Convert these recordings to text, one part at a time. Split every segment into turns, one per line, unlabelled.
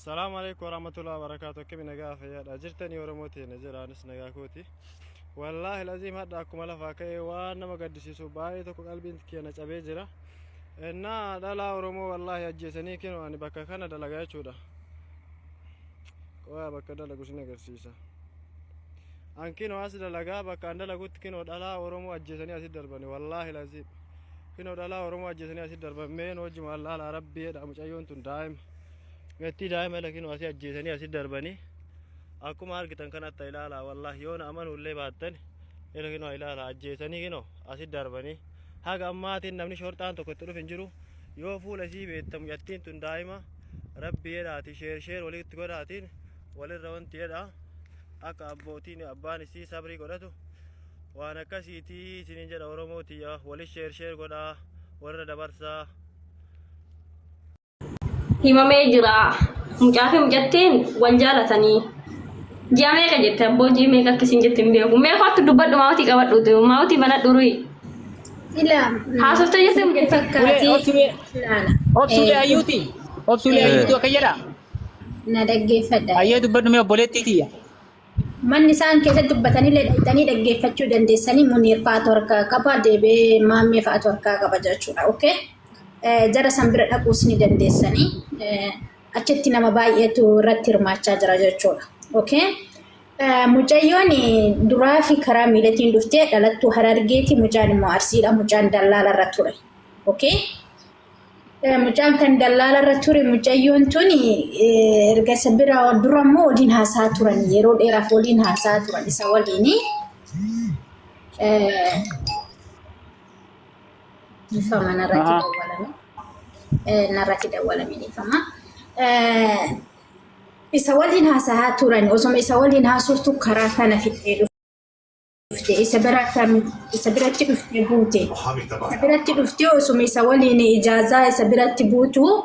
السلام عليكم ورحمة الله وبركاته. كيف نجاح يا أجرتني ورموتي نجر أنس نجاكوتي والله العظيم هذا أكو ملفاكي وأنا ما قد سيسو باي تكو قلبي كينا تبيجرا إن دلا ورمو والله أجيسني كنو أنا بكا كنا دلا جاي شودا كوا بكا دلا كوسنا كرسيسا أنكينو أسد دلا جا بكا دلا قلت كنو دلا ورمو أجيسني أسد دربني والله العظيم كنو دلا ورمو أجيسني أسد دربني مين وجه الله على ربي ده مش أيون تندايم قلتي دائما لكن واسي أجيسني أسد دربني أكو مار كتن كانت تيلالا والله يوم أمن ولا بعدين لكن ويلالا أجيسني كنو أسد دربني هاك أماتين نمني شورتان تكتلو فنجرو يوفو لسي بيتم يتين تون دائما ربي يداتي شير ولي تقولاتين ولي روانتي يدا أكا أبوتين أباني سي صبري قدتو وانا كسيتي سنينجا دورموتي ولي شير قدا ورد برسا
himamee jira mucaa fi mucattiin wal jaalatanii ji'a meeqa jette abboo ji'a meeqa akkasiin jette hin beeku mee kottu dubbadhu maawutii qabadhuuti maawutii bana dhurii haasofta jette
obsulee ayyuuti akka jedha
na dhaggeeffadha
ayyee dubbadhu mee obboleettiitiyya
manni isaan keessa dubbatanii dhaqxanii dhaggeeffachuu dandeessanii Muniir fa'aatu harkaa qaba deebee maammee fa'aatu harkaa qaba jechuudha okay jara san bira dhaquus ni dandeessanii achitti nama baay'eetu irratti hirmaachaa jira jechuudha okay mucayyoon duraa fi karaa miilatiin dhuftee dhalattuu Harargeeti mucaan immoo Arsiidha mucaan Dallaala irra ture okay mucaan kan Dallaala irra ture mucayyoon tun erga isa bira dura immoo waliin haasaa turan yeroo dheeraaf waliin haasaa turan isa waliin فما نراتي دولا مني فما إسوالين هاسها توراني وسم إسوالين هاسوتو كراكنا في الدلو إسبرات تلفتي بوتي إسبرات تلفتي وسم إسوالين إجازة إسبرات بوتو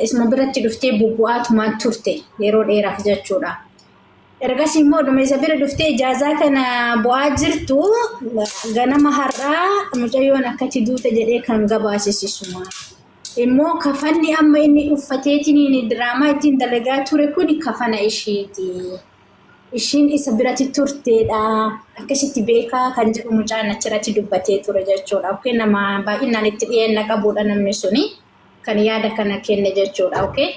اسمه برات تلفتي بوبوات ما تورتي يرود إيراف جاتشورا ergasi immoo dhuma isa bira dhuftee ijaazaa kana bu'aa jirtu ganama har'aa mucayyoon akkati duuta jedhee kan gabaasisisuma immoo kafanni amma inni uffateetiin diraamaa ittiin dalagaa ture kun kafana ishiiti ishiin isa biratti turteedha akkasitti beekaa kan jedhu mucaan achirratti dubbatee ture jechuudha okay nama baay'inaan itti dhiyeenya qabuudha namni suni kan yaada kana kenne jechuudha okay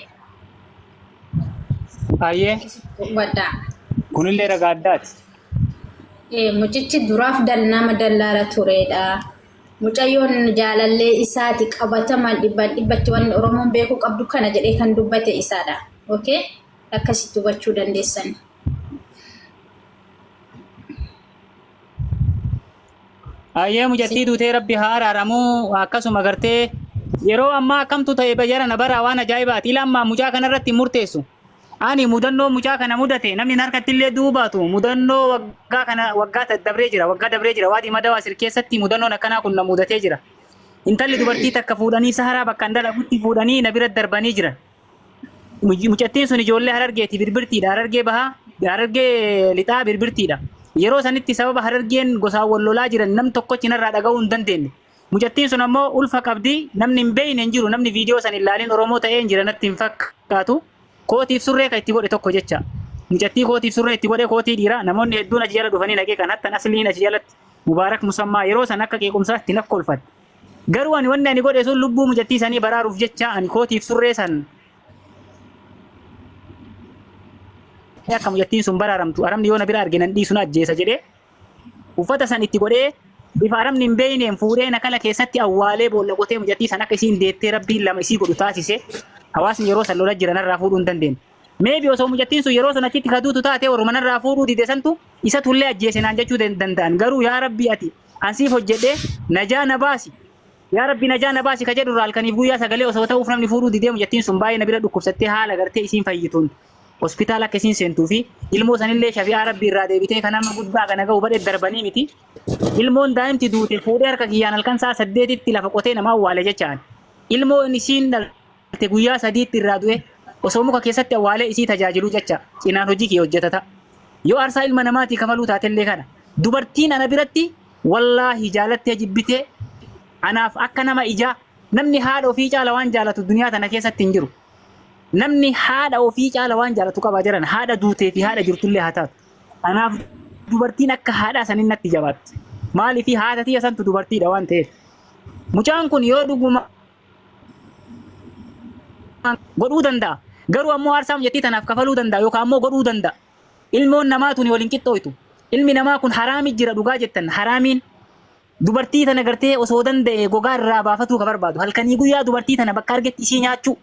ayyee
wadda
kunillee ragaa addaati.
Mucichi duraaf nama Dallaala turedha. Mucayyoon jaalallee isaati qabataman dhibbatti waan Oromoon beeku qabdu kana jedhee kan dubbate isaadha. Okay? Akkasitti hubachuu dandeessan.
Ayyee mucattii duutee rabbi haa araaramu akkasuma gartee yeroo ammaa akkamtu ta'e bayyara na bara waan ajaa'ibaati. Ilaa mucaa kanarratti murteessu. Ani mudannoo mucaa kana mudate namni harkatti illee duubatu mudannoo waggaa dabree jira waadii madawaa sir keessatti mudannoon akkanaa kun na mudatee jira intalli dubartii takka fuudhanii saharaa bakka dalagutti fuudhanii na bira darbanii jiran mucattiin sun ijoollee Harargeeti birbirtiidha Harargee bahaa Harargee lixaa birbirtiidha yeroo sanitti sababa Harargeen gosaan wal lolaa jiran nam tokkochi narraa dhaga'uu hin dandeenye mucattiin sun ammoo ulfa qabdi namni hin beeyne hin jiru namni viidiyoo san ilaalin Oromoo ta'ee hin jira natti hin fakkaatu kootiif surree kan itti godhe tokko jecha mucattii kootiif surree itti godhe kootii dhiiraa namoonni hedduun achi jala dhufanii naqee kan hattan asliin achi jalatti mubaarak musammaa yeroo san akka qeequmsaatti nakka kolfate garuu ani wanni ani godhe sun lubbuu mucattii sanii baraaruuf jecha ani kootiif surree san akka mucattiin sun baraaramtu aramni yoo na bira arge nan dhiisu na ajjeesa jedhee uffata san itti godhee bifa aramni hin beeyneen fuudhee nakala keessatti awwaalee boolla qotee mucattii san akka isiin deettee rabbiin lama isii godhu taasise hawaasni yeroo san lola jiran irraa fuudhuu hin dandeenye. Meebi osoo mucattiin sun yeroo sun achitti kaduutu taatee warruma irraa fuudhuu dide santu isa tullee ajjeese naan jechuu danda'an garuu yaa rabbi ati ansiif hojjedhee najaa na baasi yaa rabbi najaa na baasi ka jedhu irraa halkaniif guyyaa sagalee osoo ta'uuf namni fuudhuu didee mucattiin sun baay'ee na bira dhukkubsattee haala gartee isiin fayyituun hospitaala akka isiin seentuu fi ilmoo sanillee shafi'aa rabbi irraa deebitee kan amma guddaa kana ga'u badhe darbanii miti ilmoon daa'imti duute fuudhee harka kiyyaan halkan saa 8tti lafa qotee nama awwaale jechaan ilmoon isiin te guyyaa sadiitti irraa du'e osoo muka keessatti awwaalee isii tajaajiluu jecha cinaan hojii kee hojjetata yoo aarsaa ilma namaatii kafaluu taatellee kana dubartiin ana biratti wallaahi jaalattee jibbitee anaaf akka nama ijaa namni haadha ofii caala waan jaalatu duniyaa tana keessatti hin jiru namni haadha ofii caala waan jaalatu qaba jiran haadha duutee fi haadha jirtullee haa taatu. Kanaaf dubartiin akka haadhaa sanin natti jabaatti. Maaliif haadha tiyya santu dubartiidha waan ta'eef. Mucaan kun yoo dhuguma godhuu danda'a. Garuu ammoo aarsaa mucattii tanaaf kafaluu danda'a yookaan ammoo godhuu danda'a. Ilmoon namaa tuni waliin qixxooytu. Ilmi namaa kun haraami jira dhugaa jettan haraamiin dubartii tana gartee osoo danda'e gogaa irraa baafatuu ka barbaadu. Halkanii guyyaa dubartii tana bakka argetti isii nyaachuu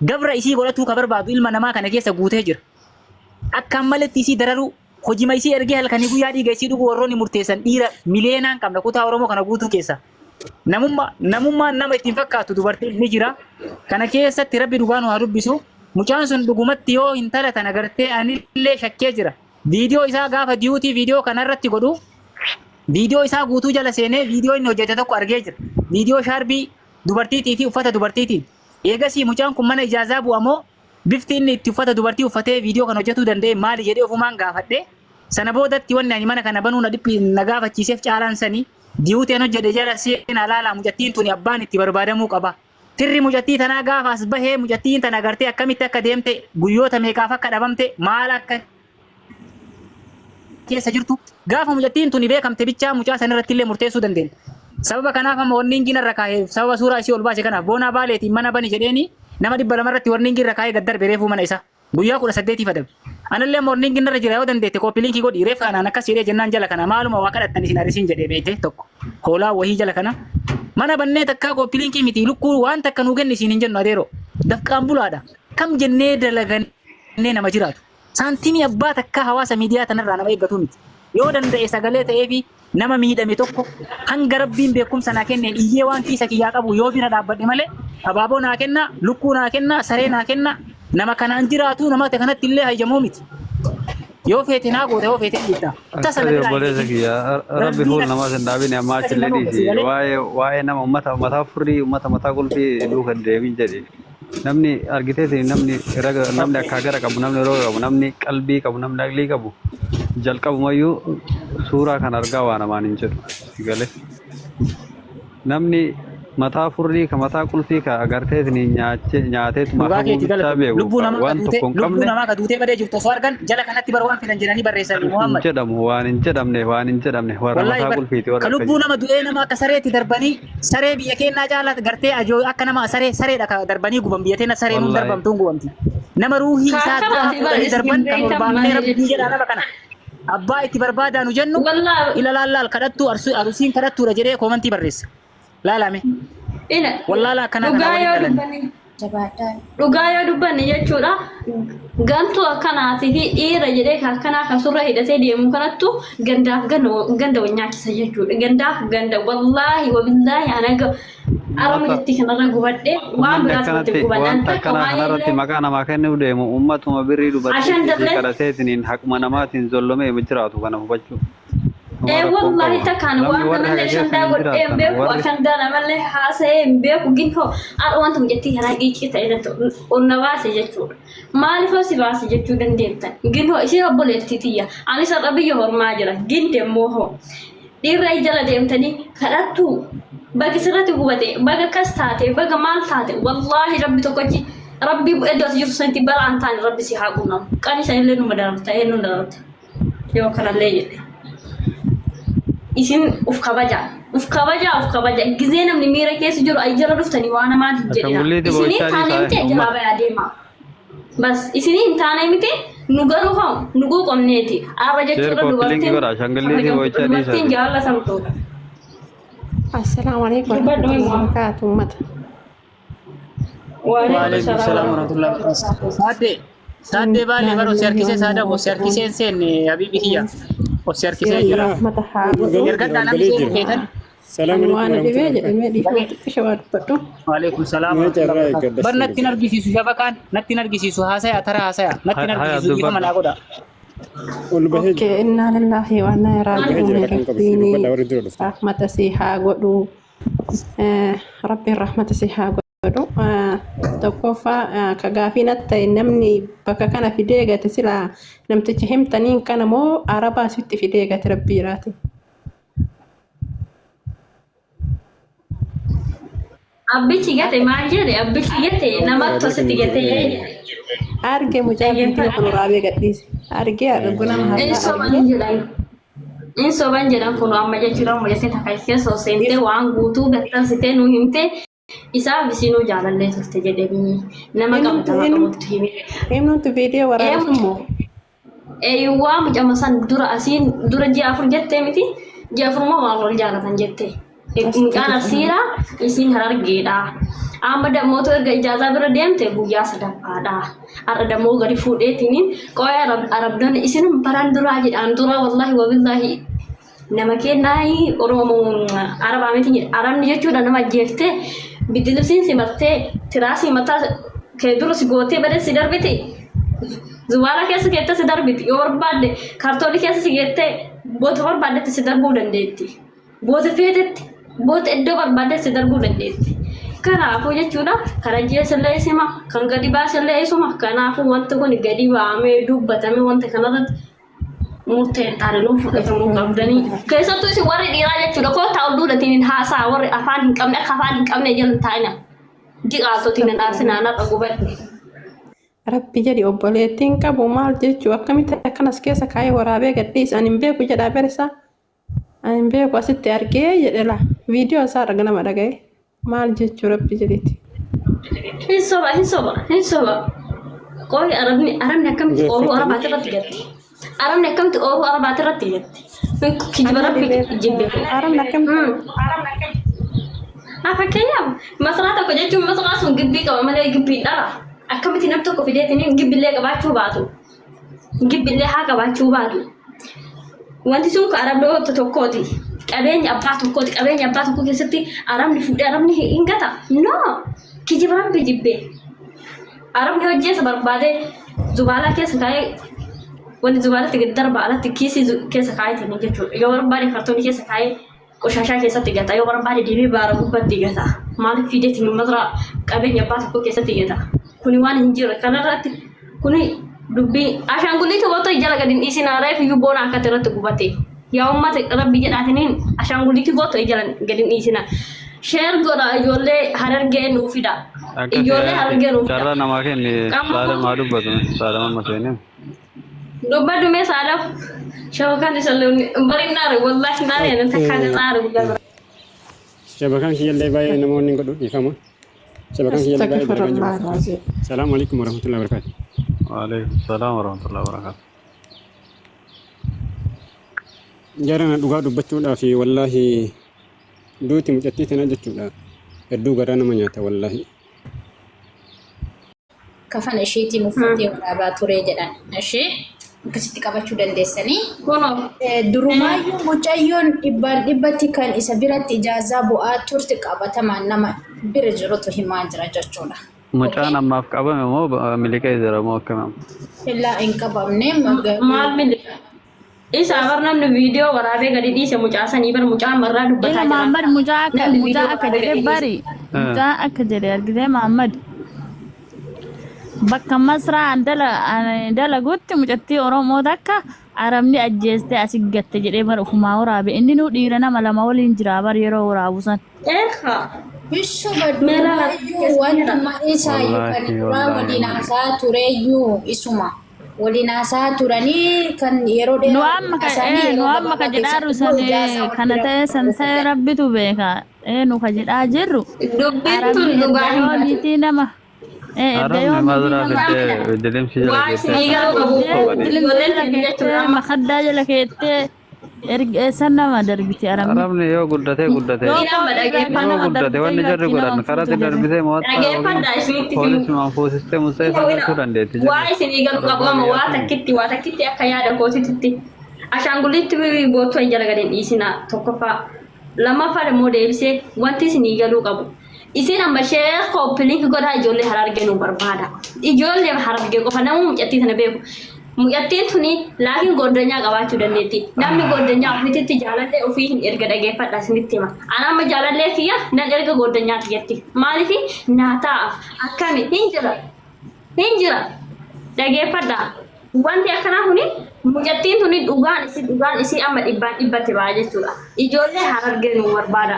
gabra isii godhatuu ka barbaadu ilma namaa kana keessa guutee jira. Akkaan maletti isii dararuu hojima isii ergee halkanii guyyaa dhiiga isii dhuguu warroonni murteessan dhiira mileenaan qabna kutaa Oromoo kana guutuu keessa. Namummaan nama ittiin fakkaatu dubartiin ni jira. Kana keessatti rabbi dhugaan haa dubbisu. Mucaan sun dhugumatti yoo intala tana gartee anillee shakkee jira. Viidiyoo isaa gaafa diyuutii viidiyoo kanarratti godhu viidiyoo isaa guutuu jala seenee viidiyoo inni hojjete tokko argee jira. Viidiyoo shaarbii dubartiitii fi uffata dubartiitiin. Eegasii mucaan kun mana ijaazaa bu'amoo bifti inni itti uffata dubartii uffatee viidiyoo kan hojjetuu danda'e maali jedhee ofumaan gaafadhe. Sana boodatti wanni ani mana kana banuu na dhiphi na gaafachiiseef caalaan sanii diyuuteen hojjete jala seenaa laala mucattiin tuni abbaan itti barbaadamuu qaba. Tirri mucattii tanaa gaafa as bahee mucattiin tana gartee akkamitti akka deemte guyyoota meeqaaf akka dhabamte maal akka keessa jirtu gaafa mucattiin tuni beekamte bichaa mucaa sanirratti illee murteessuu dandeenya. Sababa kanaaf amma warniingiin irra kaa'ee sababa suuraa isii ol baase kanaaf boonaa baaleetiin mana bani jedheeni nama 200 irratti warniingiin irra kaa'ee gaddar bereefuu mana isaa guyyaa 18 fadame. Anallee warniingiin irra jira yoo dandeette koopiliinkii godhi reef kanaan akkas jedhee jennaan jala kana maaluma waa kadhattan isin arisiin jedhee beekte tokko hoolaa wahii jala kana mana bannee takkaa koopiliinkii miti lukkuu waan takka nuu kenni isin hin jennu adeero dafqaan bulaadha kam jennee dalagannee nama jiraatu. Saantimii abbaa takka hawaasa miidiyaa tanarraa nama eeggatu miti. Yoo danda'e sagalee ta'ee fi nama miidhame tokko hanga rabbiin beekumsa naa kenneen iyyee waan kiisa kiyyaa qabu yoo bira dhaabbadhe malee abaaboo naa kenna, lukkuu naa kenna, saree naa kenna nama kanaan jiraatu nama kanatti illee hayyamoo miti. Yoo feete naa goota yoo feete dhiitta.
Tasa na boleessa kiyya rabbi fuul namaa san dhaabine ammaa achillee dhiisi waa'ee nama mataa furrii mataa qulfii duuka deemin jedhe. Namni argiteeti namni akka gara qabu namni roga qabu namni qalbii qabu namni aqlii qabu jalqabumayyuu suuraa kan argaa waa namaan hin jedhu galee namni mataa furrii ka mataa qulfii ka agarteetni nyaateetu mataa guddaa beeku waan tokko hin qabne
lubbuu namaa ka duutee badee jirtu osoo argan jala kanatti bar waan fidan jedhanii barreessanii Muhammad
waan hin jedhamne warra mataa qulfiiti warra
lubbuu nama du'ee nama akka sareetti darbanii saree biyya keenyaa caalaa gartee ajoo akka nama sareedha ka darbanii guban biyya teenya saree nuun darbamtuun gubamti nama ruuhii isaa du'aa darban kan ol baafnee rabbii jedhaa nama kana abbaa itti barbaadaanu jennu ilaalaal kadhattuu arusiin kadhattuudha jedhee koomantii barreessa. Laalame. Wallaala akkana
dhugaa yoo dubbanne jechuudha gantuu akkanaatii fi dhiira jedhee akkanaa kan surra hidhatee deemu kanattu gandaaf ganda wanyaachisa jechuudha. Gandaaf ganda wallaahi wabillaahi anaga arama jetti kanarra gubadhee waan biraatti gubadan
kanarratti maqaa namaa kennuu deemu ummatuma birrii dubartii kadhateetiniin haquma namaatiin zollomee jiraatu kana hubachuu.
Wallahi takkan waan namni shanda godhee beeku shanda namalle haasa'ee beeku ginho ar waan tum jetti kana giichi ta'e onna baase jechuudha. Maaliif si baase jechuu dandeettan ginho ishee obboleettii tiyya anis har'a biyya hormaa jira ginte immoo dhiirra jala deemtanii kadhattu baga sirratti gubate baga kas taate baga maal taate wallahi rabbi tokkochi rabbi iddoo jirtu santi balaan taane rabbi si haa qunnam qani sanillee nu madaramta eenyu daramta yoo kanallee jedhe. Isin uf kabaja gizee namni miira keessa jiru ay jala dhuftanii waan namaan hin jedhina isini taanee miti jala baya deema bas isini hin taanee miti nu garuu haa nu quuqamneeti arra jechuudha dubartiin jaallatamtuudha.
Assalaamu alaikum warahmatullahi wabarakatuh.
Waalaikum salaam warahmatullahi wabarakatuh. Saadde baali baro serkise saada bo serkise sen habibi hiya o serkise jira ergadda namni sen feetan
salaam alaikum
waalaikum salaam bar natti nargisiisu shabakaan natti nargisiisu haasaya tara haasaya natti nargisiisu ifa malaa godha
okay inna lillahi wa inna ilaihi raji'un rahmata si haa godhu rabbi rahmata si haa godhu tokkoffaa ka gaafii natta namni bakka kana fidee gate sila namticha himtaniin kana moo arabaa sitti fidee gate rabbiiraati.
abbichi gate maal jedhe abbichi gate namatti asitti gate
Arge mucaa video kan waraabee gadhiise. Arge arguna maharraa.
Inso ban jedhan kun amma jechuudha mul'ise takayse so sente waan guutuu gattan site nu himte isa bisinu jaalallee turte jedhanii nama qabata qabutti hime.
Himnutu video waraabsumo.
Eeyuwaa mucama san dura asiin dura ji'a afur jettee miti ji'a afur moo waan wal jaalatan jette. Mucaan arsiira isin harargeedha. Amma dammoo erga ijaazaa bira deemte guyyaa sadaffaadha. Har'a dammoo gadi fuudheetiniin qo'ee arabdoonni isin baran duraa jedhaan dura wallahi wabillahi nama kennaayi oromoo arabaa miti arabni jechuudha nama jeeftee bidilisiin simartee tiraasii mataa kee dura si gootee badee si darbite zubaala keessa keetta si darbite yoo barbaadde kaartoonii keessa si geettee boota barbaaddetti si darbuu dandeetti boota feetetti boota iddoo barbaadde si darbuu dandeetti. Kanaafuu jechuudha kana jeesallee isima kan gadi baasallee isuma kanaafuu wanti kun gadi baamee dubbatame wanta kanarratti murteen taanuu fudhatamuu qabdanii keessattuu isin warri dhiiraa jechuudha koo ta'u duudhatiin haasaa warri afaan hin qabne akka afaan hin qabne jalan taa'ina diqaaltotiin dhaabsinaan har'a gubadhe.
Rabbi jedhi obboleettiin qabu maal jechuu akkamitti akkanas keessa kaayee waraabee gadhiise ani hin beeku jedhaa berisaa ani hin beeku asitti argee jedhela viidiyoo isaa arga nama dhaga'e. Maal jechuu Rabbi jedhiti.
Hin soba. Qoy arabni akkamitti ooluu arabaati irratti gatti. Arabni akkamitti ooluu arabaati irratti gatti. Kijiba Rabbi jibbe.
Arabni akkamitti.
Fakkeenyaaf masaraa tokko jechuun masaraa sun gibbii qaba malee gibbii dhala. Akkamitti nam tokko fideetiniin gibbillee qabaachuu baatu. Gibbillee haa qabaachuu baatu. Wanti sun ka arabdoota tokkooti. Qabeenya abbaa tokko keessatti arabni fuudhee arabni hin gata. No! Kijiba Rabbi jibbe. Arabni hojjeessa barbaade zubaala keessa kaa'ee wanti zubaalatti gadi darba alatti kiisii keessa kaa'eetiin jechuudha. Yoo barbaade kartoonii keessa kaa'ee qoshashaa keessatti gata. Yoo barbaade deemee baara gubbatti gata. Maaliif fideetiin masara qabeenya abbaa tokko keessatti gata. Kuni waan hin jirre kanarratti kuni dubbii ashaangulliitu wanta jala gadi dhiisin aareef iyyuu boona akkatti irratti gubate. Yaa ummata Rabbi jedhaatiniin ashaangulliitu goota jala gadi dhiisina. Sheer godha ijoollee harargee nuuf fida. Ijoollee harargee nuuf fida.
Carraa namaa kenni saada maa dubbatu saada mamma seene.
Dubbadhu mee saada shabakaan isallee barinnaare wallahi naare nan takkaan xaare guddaa.
Shabakaan kiyyallee baay'ee namoonni hin godhu dhiifama. Shabakaan kiyyallee baay'ee dalagaa. Salaamu alaikum warahmatullahi wabarakatuh.
Waalaikum salaam warahmatullahi wabarakatuh.
Jarana dhugaa dubbachuudhaaf wallaahi duuti mucattii tana jechuudha hedduu garaa nama nyaata wallaahi.
Kafana isheetiin uffatee waraabaa ture jedhan ishee akkasitti qabachuu dandeessanii. Durumaayyuu mucayyoon dhibbatti kan isa biratti ijaazaa bu'aa turte qabatamaan nama bira jirutu himaa jira jechuudha.
Mucaan ammaaf qabame moo miliqee jira moo akkamitti?
Illaa hin qabamne
maal miliqa? Isa abarnamni video waraabee gadi dhiise mucaasanii bar mucaan marraa dubbataa jira.
Muhammad mucaa akka jedhe bari mucaa akka jedhe argitee Muhammad bakka masraan dalaguutti mucattii Oromoo takka arabni ajjeestee asii gatte jedhee bar ufumaa waraabe inni nu dhiira nama lama waliin jira bar yeroo waraabu san.
Bisu baduu wanta ma'isa yookaan duraa waliin haasaa tureyyuu isuma. Walinasaa turanii kan yeroo dheeraa
nu amma ka jedhaaru san kana ta'e san ta'e rabbitu beeka nu ka jedhaa jirru
dubbiin
dhugaatii nama
Arabni maadura fidee dilimsi jala
keettee makaddaa jala keettee san nama darbiti
Arabni yoo guddate wanni jarri godhan karatti darbitee mo'atta poolisii fuusistee musee fudhachuu dandeetti.
Waa isinii galu qabama waa takkitti akka yaada kootitti ashaangulliitti gootu jala gadi dhiisina tokkoffaa lammaffaa immoo deebisee wanti isinii galuu qabu. Isin amma sheekh koppiliin godhaa ijoollee harargee nu barbaada. Ijoollee harargee qofa nama mucattii sana beeku. Mucattiin tuni laakiin goddanyaa qabaachuu dandeetti. Namni goddanyaa ofiitti jaalallee ofii hin erga dhageeffadha isinitti hima. Ana amma jaalallee kiyya nan erga goddanyaati jetti. Maaliif naataaf akkami hin jira dhageeffadha. Wanti akkanaa kuni mucattiin tuni dhugaan isii amma dhibbatti ba'a jechuudha. Ijoollee harargee nu barbaada.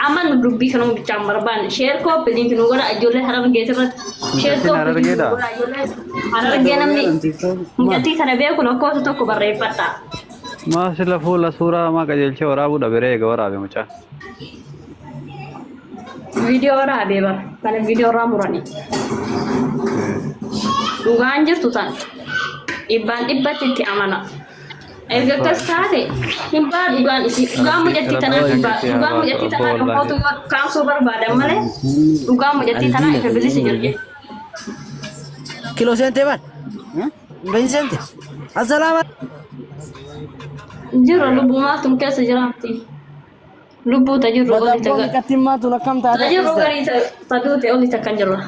Amma nu dubbii kana bichaan barbaan sheer kooppi linki nu godha ijoollee harargee irratti sheer kooppi linki nu godha ijoollee harargee namni mucattii kana beeku lakkoofsa tokko barreeffadha.
Maasila fuula suuraa maa qajeelchee waraabuu dhabere eega waraabe mucaa.
Viidiyoo waraabee bara kana viidiyoo irraa muranii. Dhugaan jirtu tan dhibbaan dhibbatti itti amana. Erga akkas taate hin baa dhugaan isii dhugaan mucattii tanaa hin baa dhugaan mucattii tanaa kan footu kaasuu barbaadan malee dhugaan mucattii tanaa ifa bilisi jirge.
Kilo sente ban? Ben sente? Assalamu
Jirra lubbuu maatum keessa jiraatti. Lubbuu tajirru oli taga.
Katimatu nakam taate.
Tajirru garii taduute oli takkan jirra.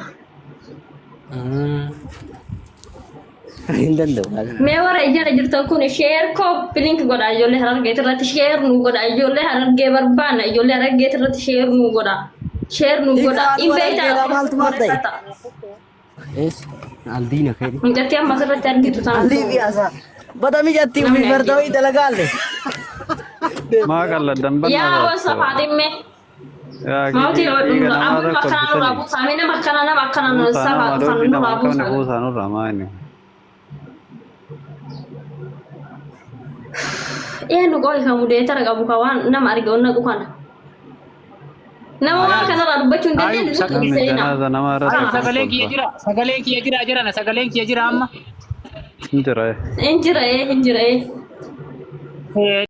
Mee warra ijara jirtan kun sheer kooppi linki godha ijoollee harargee irratti sheer nu godha ijoollee harargee barbaanna ijoollee harargee irratti sheer nu godha sheer nu godha inbeeta
Aldina kedi.
mucattii amma asirratti argitu tan
Aldi biasa. Bada mi jatti umi bertawi dalagalle.
Maa qalladdan banna.
yaa wasa faatimme mauti abu makana nu rabu samina makana na makana na safa kan nu rabu
Kan buusaa nurraa maa inni.
nu gooi kamu deetara qabu ka waan nama arge onna qufana nama waan kanarraa dubbachuun dandeenye
Namni janaasa nama irratti
Sagaleen kiyya jira na sagaleen kiyya jira amma.
hin jira.
Injira.